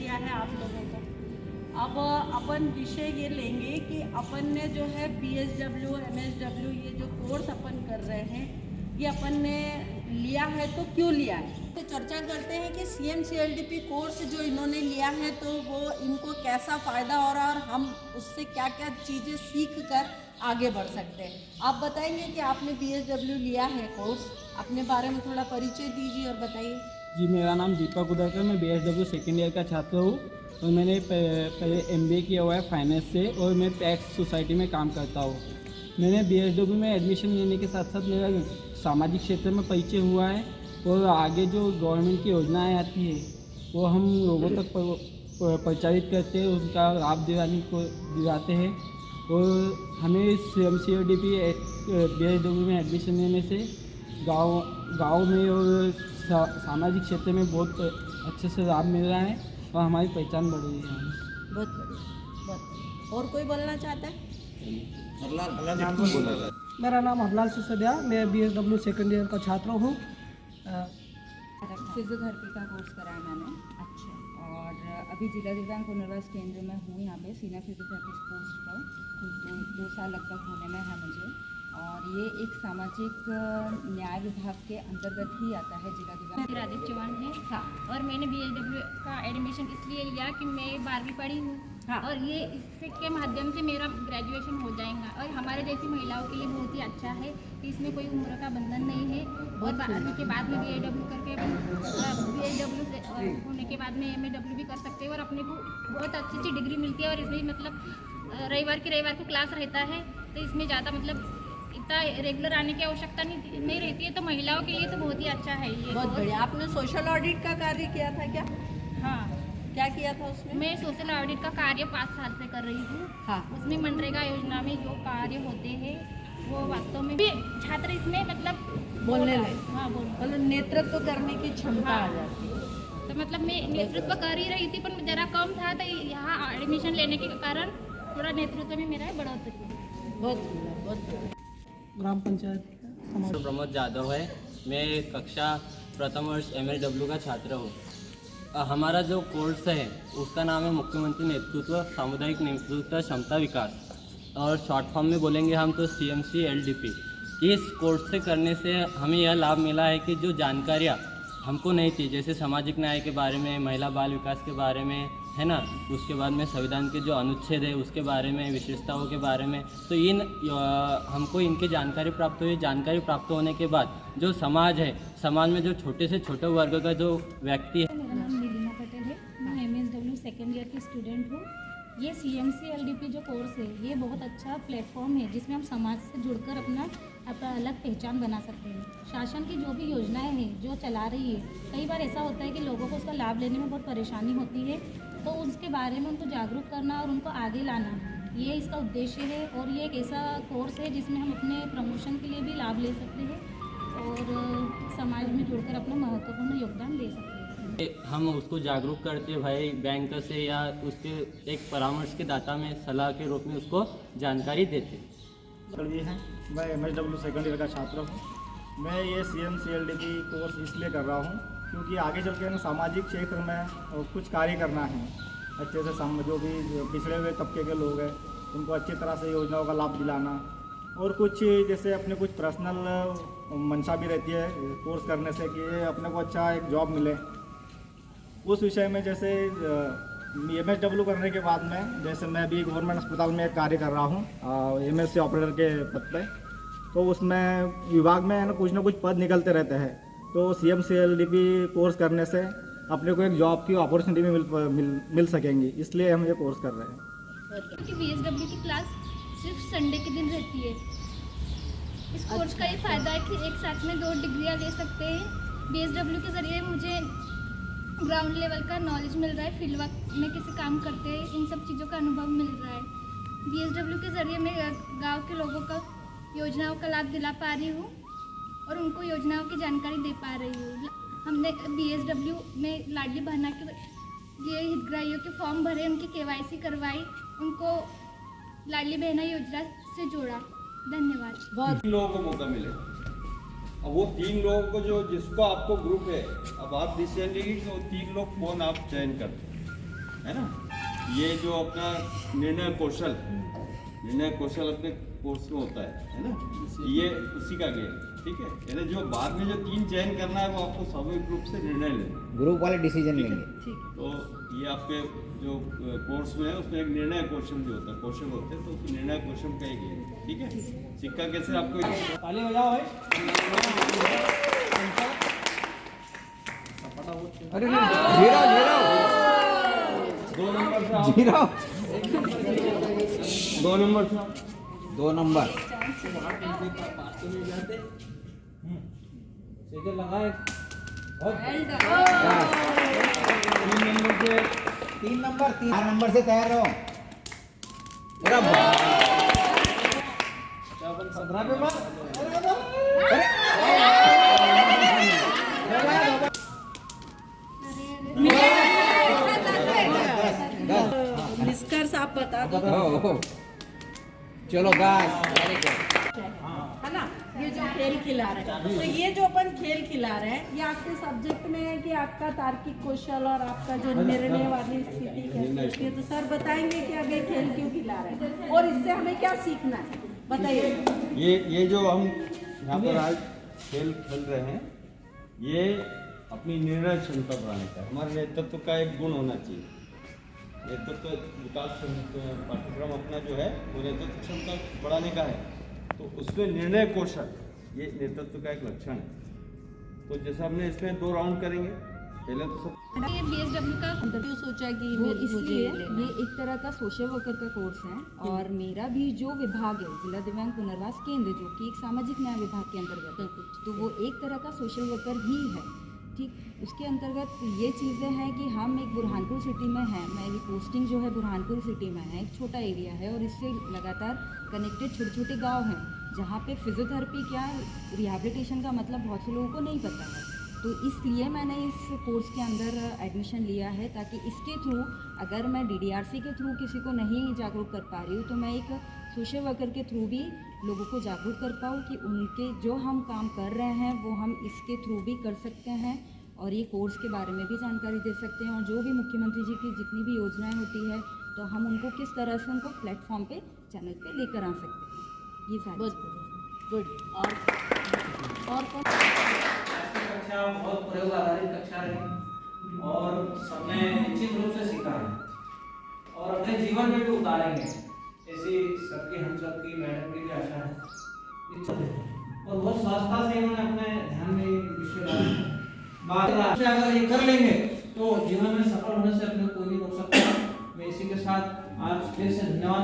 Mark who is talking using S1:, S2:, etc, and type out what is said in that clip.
S1: किया है आप लोगों को। अब अपन विषय ये लेंगे कि अपन ने जो है BSW MSW ये जो कोर्स अपन कर रहे हैं ये अपन ने लिया है तो क्यों लिया है, तो चर्चा करते हैं कि CMCLDP कोर्स जो इन्होंने लिया है तो वो इनको कैसा फ़ायदा हो रहा है और हम उससे क्या क्या चीज़ें सीख कर आगे बढ़ सकते हैं। आप बताएंगे कि आपने BSW लिया है कोर्स, अपने बारे में थोड़ा परिचय दीजिए और बताइए।
S2: जी, मेरा नाम दीपक उदयकर, मैं BSW सेकेंड ईयर का छात्र हूँ और मैंने पहले MBA किया हुआ है फाइनेंस से और मैं पैक्स सोसाइटी में काम करता हूँ। मैंने BSW में एडमिशन लेने के साथ साथ मेरा सामाजिक क्षेत्र में परिचय हुआ है और आगे जो गवर्नमेंट की योजनाएं आती है वो हम लोगों तक प्रचारित करते हैं, उनका लाभ दिलाते हैं और हमें CMCLDP BSW में एडमिशन लेने से गाँव में और सामाजिक क्षेत्र में बहुत अच्छे से लाभ मिल रहा है और हमारी पहचान बढ़ रही है।
S1: बहुत बढ़िया। और कोई बोलना चाहता है?
S3: मेरा नाम हरलाल सिसोदिया, मैं BSW सेकेंड ईयर का छात्र हूँ।
S4: फिजियोथेरेपी का कोर्स करा है मैंने।
S1: अच्छा।
S4: और अभी जिला दिव्यांग पुनर्वास केंद्र में हूँ, यहाँ पे सीनियर फिजियोथेरेपिस्ट पोस्ट पर दो साल लगभग होने में है मुझे। और ये एक सामाजिक न्याय विभाग के अंतर्गत ही आता है जिला दिव्यांग।
S5: राधिक चौहान है।
S4: हाँ।
S5: और मैंने BSW का एडमिशन इसलिए लिया कि मैं 12वीं पढ़ी हूँ।
S4: हाँ।
S5: और ये इसके माध्यम से मेरा ग्रेजुएशन हो जाएगा और हमारे जैसी महिलाओं के लिए बहुत ही अच्छा है कि इसमें कोई उम्र का बंधन नहीं है। और 12वीं के बाद में BSW करके BSW से होने के बाद में MAW भी कर सकते हैं और अपने को बहुत अच्छी सी डिग्री मिलती है। और इसमें मतलब रविवार को क्लास रहता है तो इसमें ज़्यादा मतलब इतना रेगुलर आने की आवश्यकता नहीं रहती है, तो महिलाओं के लिए तो बहुत ही अच्छा है ये।
S1: बहुत बढ़िया। आपने सोशल ऑडिट का कार्य किया था क्या?
S5: हाँ,
S1: क्या किया था उसमें?
S5: मैं सोशल ऑडिट का कार्य 5 साल से कर रही हूँ।
S1: हाँ।
S5: उसमें मनरेगा योजना में जो कार्य होते हैं वो वास्तव में भी छात्र इसमें मतलब
S1: बोलने लगे।
S5: हाँ,
S1: मतलब नेतृत्व करने की क्षमता आ
S5: हाँ।
S1: जाती है।
S5: तो मतलब मैं नेतृत्व कर ही रही थी पर जरा कम था, तो यहाँ एडमिशन लेने के कारण थोड़ा नेतृत्व में मेरा बढ़ोतरी हुई।
S1: बहुत सुंदर, बहुत सुंदर।
S3: ग्राम पंचायत समाज
S6: प्रमोद जादव है, मैं कक्षा प्रथम वर्ष MSW का छात्र हूँ। हमारा जो कोर्स है उसका नाम है मुख्यमंत्री नेतृत्व सामुदायिक नेतृत्व क्षमता विकास और शॉर्ट फॉर्म में बोलेंगे हम तो CMCLDP। इस कोर्स से करने से हमें यह लाभ मिला है कि जो जानकारियाँ हमको नहीं थी, जैसे सामाजिक न्याय के बारे में, महिला बाल विकास के बारे में, है ना, उसके बाद में संविधान के जो अनुच्छेद है उसके बारे में, विशेषताओं के बारे में, तो हमको इनकी जानकारी प्राप्त हुई। जानकारी प्राप्त होने के बाद जो समाज है, समाज में जो छोटे से छोटे वर्ग का जो व्यक्ति है।
S5: मेरा नाम नीलिमा पटेल है, मैं MSW सेकेंड ईयर की स्टूडेंट हूँ। ये CMCLDP जो कोर्स है ये बहुत अच्छा प्लेटफॉर्म है जिसमें हम समाज से जुड़कर अपना अलग पहचान बना सकते हैं। शासन की जो भी योजनाएं हैं जो चला रही है, कई बार ऐसा होता है कि लोगों को उसका लाभ लेने में बहुत परेशानी होती है, तो उसके बारे में उनको जागरूक करना और उनको आगे लाना, ये इसका उद्देश्य है। और ये एक ऐसा कोर्स है जिसमें हम अपने प्रमोशन के लिए भी लाभ ले सकते हैं और समाज में जुड़कर अपना महत्वपूर्ण योगदान दे सकते हैं।
S6: हम उसको जागरूक करते भाई बैंक से या उसके एक परामर्श के दाता में सलाह के रूप में उसको जानकारी देते।
S7: जी हैं, मैं MSW सेकेंड ईयर का छात्र हूँ। मैं ये CMCLDP कोर्स इसलिए कर रहा हूँ क्योंकि आगे चल के सामाजिक क्षेत्र में कुछ कार्य करना है अच्छे से। जो भी पिछड़े हुए तबके के लोग हैं उनको अच्छी तरह से योजनाओं का लाभ दिलाना और कुछ जैसे अपने कुछ पर्सनल मंशा भी रहती है कोर्स करने से कि अपने को अच्छा एक जॉब मिले। उस विषय में जैसे MSW करने के बाद में जैसे मैं भी गवर्नमेंट अस्पताल में एक कार्य कर रहा हूँ MSc ऑपरेटर के पद पे, तो उसमें विभाग में ना कुछ पद निकलते रहते हैं। तो CMCLDP कोर्स करने से अपने को एक जॉब की अपॉर्चुनिटी भी मिल सकेंगी, इसलिए हम ये कोर्स कर रहे हैं।
S5: क्योंकि BSW की क्लास सिर्फ संडे के दिन रहती है। इस कोर्स का ये फ़ायदा है कि एक साथ में 2 डिग्रियाँ ले सकते हैं। BSW के ज़रिए मुझे ग्राउंड लेवल का नॉलेज मिल रहा है, फील्ड वर्क में कैसे काम करते हैं, इन सब चीज़ों का अनुभव मिल रहा है। BSW के ज़रिए मैं गांव के लोगों को योजनाओं का लाभ दिला पा रही हूँ और उनको योजनाओं की जानकारी दे पा रही हूँ। हमने BSW में लाडली बहना के ये हितग्राहियों के फॉर्म भरे, उनकी KYC करवाई, उनको लाडली बहना योजना से जोड़ा। धन्यवाद।
S1: बहुत
S8: 3 लोगों को मौका मिले। अब वो 3 लोगों को जो जिसको आपको ग्रुप है, अब आप डिसीजन लीजिए कि वो 3 लोग कौन आप चयन करते हैं। है ना। ये जो अपना निर्णय कौशल अपने कोर्स में होता है ना, ये उसी का गेम, ठीक है। यानी जो बाद में जो 3 चयन करना है वो आपको सामूहिक रूप से निर्णय लेना,
S9: ग्रुप वाले डिसीजन लेंगे।
S8: तो ये आपके जो कोर्स में है उसमें एक निर्णय कौशल भी होता है, कौशल होते हैं, तो उस निर्णय कौशल का ही गेम, ठीक है। सिक्का कैसे आपको
S2: ताली बजाओ भाई।
S9: अरे जीरो
S8: 2 नंबर से आओ,
S9: जीरो
S8: 2 नंबर से आओ।
S9: 2 नंबर तीन नंबर 4 नंबर से तैयार रहो। अरे
S1: निष्कर्ष आप बता दो
S9: चलो गाइस, वेरी गुड।
S1: है ना। ये जो खेल खिला रहे हैं, तो ये जो अपन खेल खिला रहे हैं, ये आपके सब्जेक्ट में है कि आपका तार्किक कौशल और आपका जो निर्णय वाली स्थिति कैसे होती है। तो सर बताएंगे कि अब ये खेल क्यों खिला रहे हैं और इससे हमें क्या सीखना है, बताइए।
S8: ये जो हम यहाँ पर आज खेल खेल रहे हैं, ये अपनी निर्णय क्षमता बढ़ाने का है। हमारे नेतृत्व का एक गुण होना चाहिए। नेतृत्व विकास पाठ्यक्रम अपना जो है वो नेतृत्व क्षमता बढ़ाने का है, तो उसमें निर्णय कौशल ये नेतृत्व का एक लक्षण है। तो जैसे हमने इसमें 2 राउंड करेंगे, पहले तो सब
S5: ये BSW का
S1: क्यों सोचा कि
S4: वो
S1: मुझे
S4: इसलिए ये एक तरह का सोशल वर्कर का कोर्स है, और मेरा भी जो विभाग है जिला दिव्यांग पुनर्वास केंद्र, जो कि एक सामाजिक न्याय विभाग के अंतर्गत है, तो वो एक तरह का सोशल वर्कर ही है, ठीक। उसके अंतर्गत ये चीज़ें हैं कि हम एक बुरहानपुर सिटी में हैं, मेरी पोस्टिंग जो है बुरहानपुर सिटी में है, एक छोटा एरिया है, और इससे लगातार कनेक्टेड छोटे छोटे गाँव हैं, जहाँ पे फिजियोथेरेपी क्या रिहैबिलिटेशन का मतलब बहुत से लोगों को नहीं पता है। तो इसलिए मैंने इस कोर्स के अंदर एडमिशन लिया है, ताकि इसके थ्रू अगर मैं DDRC के थ्रू किसी को नहीं जागरूक कर पा रही हूँ, तो मैं एक सोशल वर्कर के थ्रू भी लोगों को जागरूक कर पाऊँ कि उनके जो हम काम कर रहे हैं वो हम इसके थ्रू भी कर सकते हैं, और ये कोर्स के बारे में भी जानकारी दे सकते हैं, और जो भी मुख्यमंत्री जी की जितनी भी योजनाएं होती है तो हम उनको किस तरह से उनको प्लेटफॉर्म पे चैनल पे लेकर आ सकते हैं, ये सारी
S1: गुड। और कौन
S10: कक्षा बहुत प्रयोग आधारित कक्षा रही और सबने निश्चित रूप से सीखा है और अपने जीवन में भी उतारेंगे, ऐसी सबकी हम सबकी मैडम की भी आशा है। और बहुत स्वास्थ्य से इन्होंने अपने ध्यान में विषय डाला। बात अगर ये कर लेंगे तो जीवन में सफल होने से अपने कोई नहीं रोक सकता। मैं इसी के साथ आज फिर से धन्यवाद